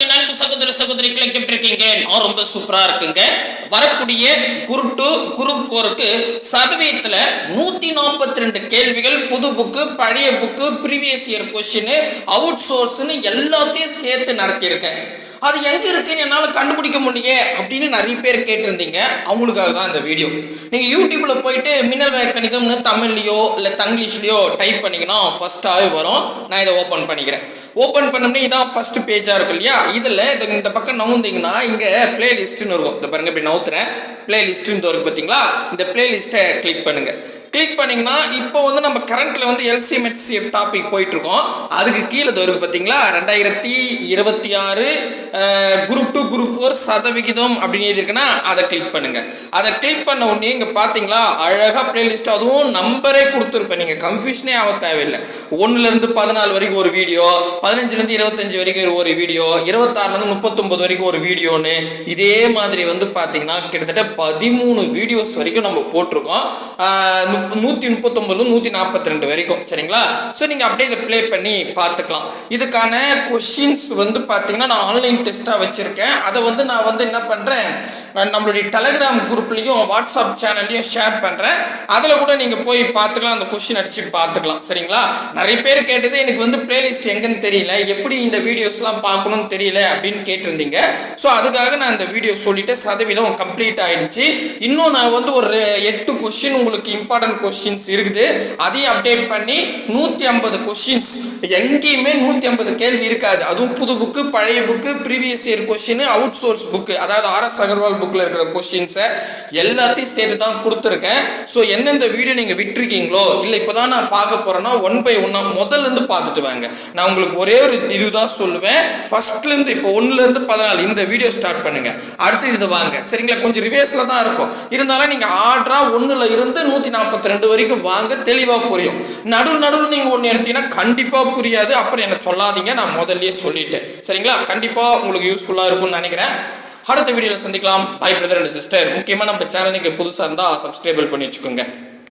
நண்பு சகோதர சகோதரிகளை எப்படி இருக்கீங்க? நான் ரொம்ப சூப்பரா இருக்குங்க. வரக்கூடிய குரூப் 2 குரூப் 4க்கு சதவீதத்துல 142 கேள்விகள், புது புக்கு, பழைய book, previous year question, out சோர்ஸ்னு எல்லாத்தையும் சேர்த்து நடத்தியிருக்கேன். அது எங்க இருக்குன்னு என்னால கண்டுபிடிக்க முடியல அப்படின்னு நிறைய பேர் கேட்டிருந்தீங்க. அவங்களுக்காக தான் இந்த வீடியோ. நீங்க யூடியூப்ல போயிட்டு மின்னல் வேக கணிதம்னு தமிழ்லயோ இல்ல தங்கிலீஷ்லயோ டைப் பண்ணீங்கன்னா ஃபர்ஸ்டாவே வரும். நான் இதை ஓபன் பண்ணிக்கிறேன். ஓபன் பண்ணோம்னா இதான் ஃபர்ஸ்ட் பேஜா இருக்கு இல்லையா? இதுல இந்த பக்கம் நவுந்தீங்கன்னா இங்க பிளேலிஸ்ட்னு இருக்கும். இந்த பாருங்க, இப்படி நவுத்துறேன். பிளேலிஸ்ட்னு இருக்கு பாத்தீங்களா? இந்த பிளேலிஸ்ட்டை கிளிக் பண்ணுங்க. கிளிக் பண்ணீங்கன்னா இப்போ நம்ம கரண்ட்ல LCM HCF டாபிக் போயிட்டு இருக்கோம். அதுக்கு கீழே இருக்கு பாத்தீங்களா? 2026 குரூப் 2 குரூப் 4 சதவிகிதம் அப்படின்னு இருக்குன்னா அதை கிளிக் பண்ணுங்க. அதை கிளிக் பண்ண உடனே இங்க பாத்தீங்களா அழகா பிளேலிஸ்ட், அதுவும் நம்பரே கொடுத்துருப்பேன். நீங்க கன்ஃபியூஷனே ஆக தேவையில்லை. 1ல இருந்து 14 வரைக்கும் ஒரு வீடியோ, 15ல இருந்து 25 வரைக்கும் ஒரு வீடியோ, 26ல இருந்து 39 வரைக்கும் ஒரு வீடியோன்னு இதே மாதிரி பாத்தீங்கன்னா கிட்டத்தட்ட 13 வீடியோஸ் வரைக்கும் நம்ம போட்டிருக்கோம். 139 142 வரைக்கும். சரிங்களா? ஸோ நீங்க அப்படியே இதை ப்ளே பண்ணி பார்த்துக்கலாம். இதுக்கான கொஸ்டின்ஸ் பாத்தீங்கன்னா நான் ஆன்லைன் டெஸ்டா வச்சிருக்கேன். அதை நான் என்ன பண்றேன், நம்மளுடைய டெலிகிராம் குரூப்லயும் வாட்ஸ்அப் சேனல்லையும் ஷேர் பண்றேன். அதுல கூட நீங்க போய் பார்த்துக்கலாம், அந்த கொஸ்டின் அடிச்சு பார்த்துக்கலாம். சரிங்களா? நிறைய பேர் கேட்டது எனக்கு பிளேலிஸ்ட் எங்கன்னு தெரியல, எப்படி இந்த வீடியோஸ்லாம் பார்க்கணும்னு தெரியல அப்படின்னு கேட்டிருந்தீங்க. ஸோ அதுக்காக நான் இந்த வீடியோ சொல்லிட்டு சதவீதம் கம்ப்ளீட் ஆயிடுச்சு. இன்னும் நான் ஒரு 8 கொஸ்டின் உங்களுக்கு இம்பார்ட்டன்ட் கொஸ்டின்ஸ் இருக்குது. அதையும் அப்டேட் பண்ணி 150 கொஸ்டின்ஸ், எங்கேயுமே 150 கேள்வி இருக்காது. அதுவும் புது புக்கு, பழைய book, previous year question, out source book, அதாவது RS அகர்வால் புக்ல இருக்கிற கொஸ்டின்ஸை எல்லாத்தையும் சேர்த்து தான் கொடுத்துருக்கேன். ஸோ எந்தெந்த வீடியோ நீங்க விட்டுருக்கீங்களோ இல்லை இப்போதான் நான் பார்க்க போறேன்னா 1 by 1 முதல்ல இருந்து பார்த்துட்டு வாங்க. நான் உங்களுக்கு ஒரே ஒரு இதுதான் சொல்லுவேன், ஃபர்ஸ்ட்ல இருந்து இப்போ 1ல இருந்து 14 இந்த வீடியோ ஸ்டார்ட் பண்ணுங்க. அடுத்து இது வாங்க. சரிங்களா? கொஞ்சம் ரிவேர்ஸ்ல தான் இருக்கும். இருந்தாலும் நீங்க ஆர்டரா 1ல இருந்து 142 வரைக்கும் வாங்க, தெளிவா புரியும். நடுவில் நீங்க ஒன்று எடுத்தீங்கன்னா கண்டிப்பா புரியாது. அப்புறம் என்ன சொல்லாதீங்க, நான் முதல்லயே சொல்லிட்டேன். சரிங்களா? கண்டிப்பா உங்களுக்கு யூஸ்ஃபுல்லா இருக்கும்னு நினைக்கிறேன். அடுத்த வீடியோல சந்திக்கலாம். Bye brother and sister. முக்கியமா நம்ம சேனலுக்கு புதுசா இருந்தா சப்ஸ்கிரைப் பண்ணி வச்சுக்கோங்க.